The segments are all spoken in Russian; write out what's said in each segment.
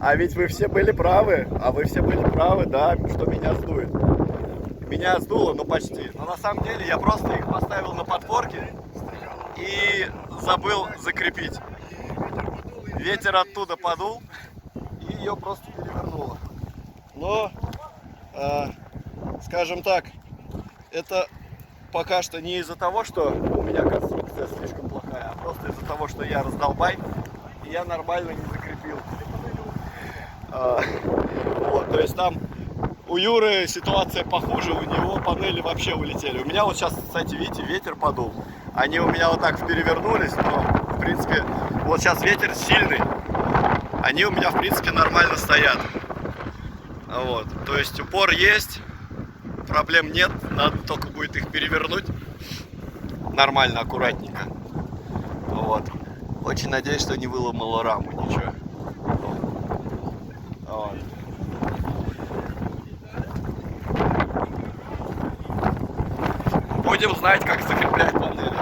А ведь вы все были правы, да, что меня сдует. Меня сдуло, ну почти. Но на самом деле я просто их поставил на подпорки и забыл закрепить. Ветер оттуда подул и ее просто перевернуло. Но, скажем так, это пока что не из-за того, что у меня конструкция слишком плохая, а просто из-за того, что я раздолбай и я нормально не закрепил. Вот, то есть там у Юры ситуация похуже, у него панели вообще улетели. У меня вот сейчас, кстати, видите, ветер подул. Они у меня вот так перевернулись, но, в принципе, вот сейчас ветер сильный. Они у меня, в принципе, нормально стоят. Вот, то есть упор есть, проблем нет, надо только будет их перевернуть нормально, аккуратненько. Вот. Очень надеюсь, что не выломало раму, ничего. Вот. Будем знать, как закреплять панели.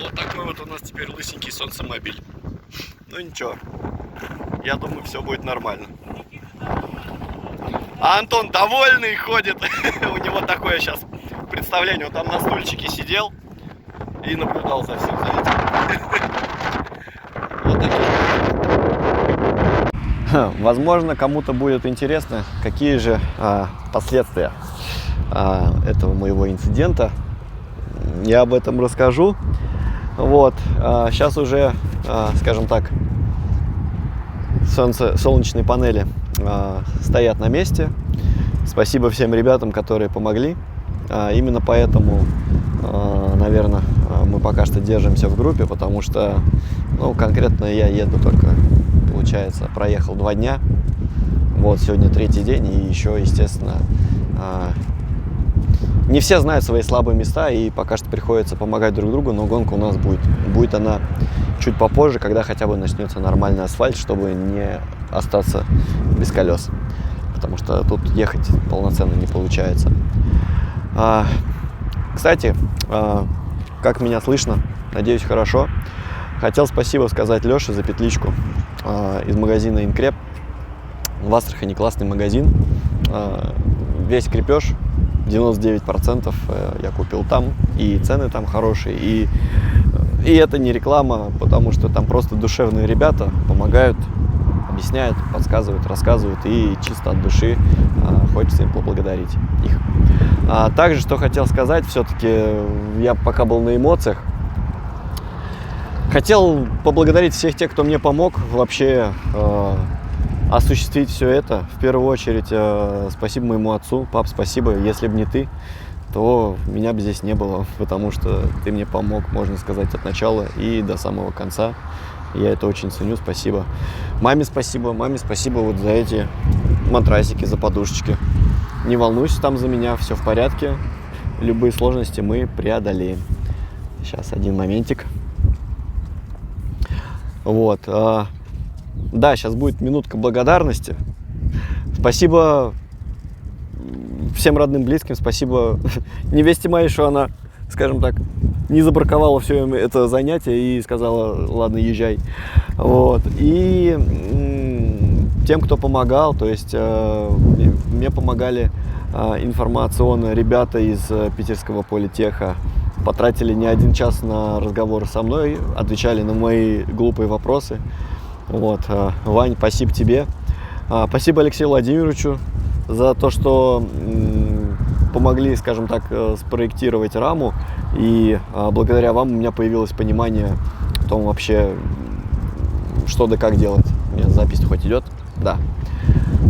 Вот такой вот у нас теперь лысенький солнцемобиль. Ну ничего, я думаю, все будет нормально. А Антон довольный ходит. У него такое сейчас представление. Он там на стульчике сидел и наблюдал за всем за этим. Вот такие. Возможно, кому-то будет интересно, какие же последствия этого моего инцидента. Я об этом расскажу. Вот. Сейчас уже, скажем так, солнечные панели стоят на месте. Спасибо всем ребятам, которые помогли. Именно поэтому, наверное, мы пока что держимся в группе, потому что, ну, конкретно я еду только, получается, проехал 2 дня. Вот, сегодня 3-й день, и еще, естественно, не все знают свои слабые места, и пока что приходится помогать друг другу, но гонка у нас будет. Будет она чуть попозже, когда хотя бы начнется нормальный асфальт, чтобы не остаться без колес. Потому что тут ехать полноценно не получается. Кстати, как меня слышно? Надеюсь, хорошо. Хотел спасибо сказать Леше за петличку из магазина Инкреп. В Астрахани классный магазин. Весь крепеж 99% я купил там, и цены там хорошие, и это не реклама, потому что там просто душевные ребята помогают, объясняют, подсказывают, рассказывают, и чисто от души хочется им поблагодарить их. Также, что хотел сказать, все-таки я пока был на эмоциях, хотел поблагодарить всех тех, кто мне помог вообще осуществить все это. В первую очередь, спасибо моему отцу. Пап, спасибо. Если бы не ты, то меня бы здесь не было, потому что ты мне помог, можно сказать, от начала и до самого конца. Я это очень ценю, спасибо. Маме спасибо вот за эти матрасики, за подушечки. Не волнуйся там за меня, все в порядке. Любые сложности мы преодолеем. Сейчас один моментик. Вот. Да, сейчас будет минутка благодарности. Спасибо всем родным, близким. Спасибо невесте моей, что она, скажем так, не забраковала все это занятие и сказала: ладно, езжай. Вот. И тем, кто помогал, то есть мне помогали информационно ребята из питерского политеха. Потратили не 1 час на разговор со мной, отвечали на мои глупые вопросы. Вот, Вань, спасибо тебе. Спасибо Алексею Владимировичу за то, что помогли, скажем так, спроектировать раму. И благодаря вам у меня появилось понимание о том вообще, что да как делать. У меня запись хоть идет? Да.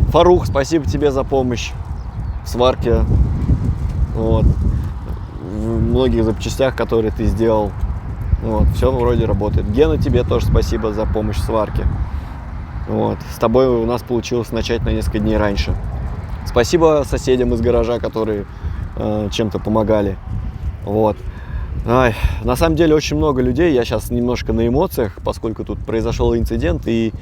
Фарух, спасибо тебе за помощь в сварке. Вот. В многих запчастях, которые ты сделал. Вот, все вроде работает. Гена, тебе тоже спасибо за помощь в сварке. Вот. С тобой у нас получилось начать на несколько дней раньше. Спасибо соседям из гаража, которые чем-то помогали. Вот. На самом деле очень много людей. Я сейчас немножко на эмоциях, поскольку тут произошел инцидент. И,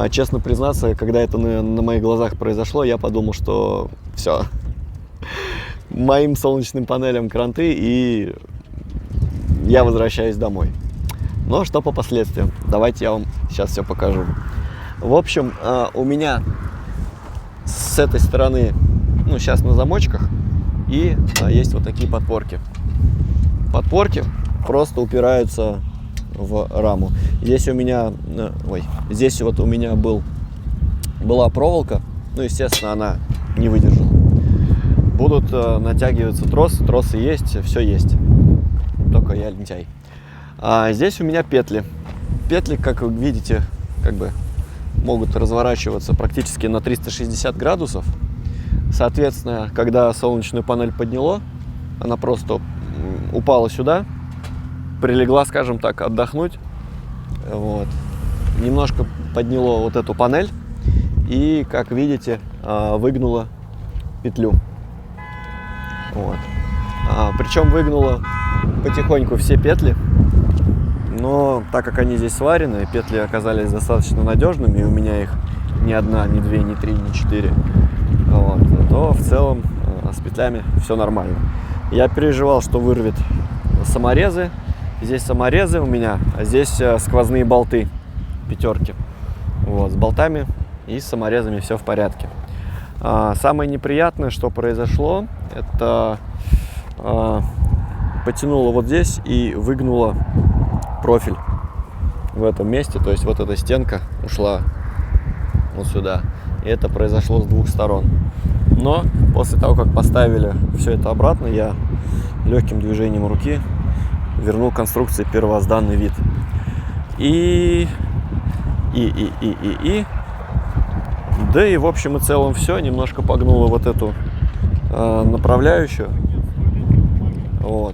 честно признаться, когда это на моих глазах произошло, я подумал, что все. Моим солнечным панелям кранты, и я возвращаюсь домой. Но что по последствиям? Давайте я вам сейчас все покажу. В общем, у меня с этой стороны, ну, сейчас на замочках, и есть вот такие подпорки. Подпорки просто упираются в раму. Здесь у меня, здесь вот у меня была проволока, ну, естественно, она не выдержала. Будут натягиваться тросы есть, все есть. Только я лентяй. А здесь у меня петли. Петли, как вы видите, как бы могут разворачиваться практически на 360 градусов. Соответственно, когда солнечную панель подняло, она просто упала сюда, прилегла, скажем так, отдохнуть. Вот. Немножко подняло вот эту панель и, как видите, выгнула петлю. Вот. Причем выгнула потихоньку все петли, но так как они здесь сварены, петли оказались достаточно надежными, и у меня их ни одна, ни две, ни три, ни четыре, вот, то в целом с петлями все нормально. Я переживал, что вырвет саморезы. Здесь саморезы у меня, а здесь сквозные болты, пятерки. Вот, с болтами и с саморезами все в порядке. Самое неприятное, что произошло, это потянуло вот здесь и выгнуло профиль в этом месте. То есть вот эта стенка ушла вот сюда. И это произошло с двух сторон. Но после того, как поставили все это обратно, я легким движением руки вернул конструкции первозданный вид. Да и в общем и целом все. Немножко погнуло вот эту направляющую. Вот.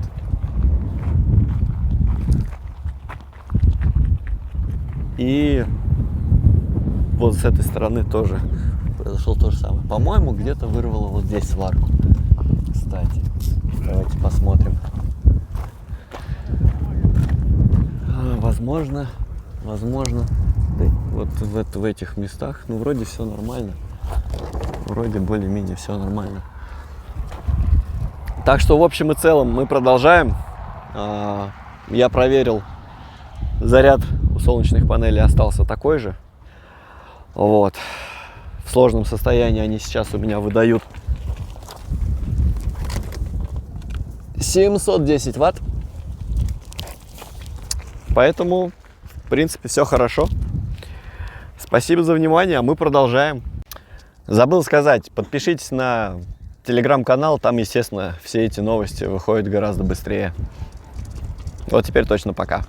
И вот с этой стороны тоже произошло то же самое. По-моему, где-то вырвало вот здесь сварку. Кстати, давайте посмотрим. Возможно, да, вот в этих местах, ну, вроде все нормально. Вроде более-менее все нормально. Так что, в общем и целом, мы продолжаем. Я проверил, заряд у солнечных панелей остался такой же. Вот. В сложном состоянии они сейчас у меня выдают 710 ватт. Поэтому, в принципе, все хорошо. Спасибо за внимание, а мы продолжаем. Забыл сказать, подпишитесь на телеграм-канал, там, естественно, все эти новости выходят гораздо быстрее. Вот теперь точно пока.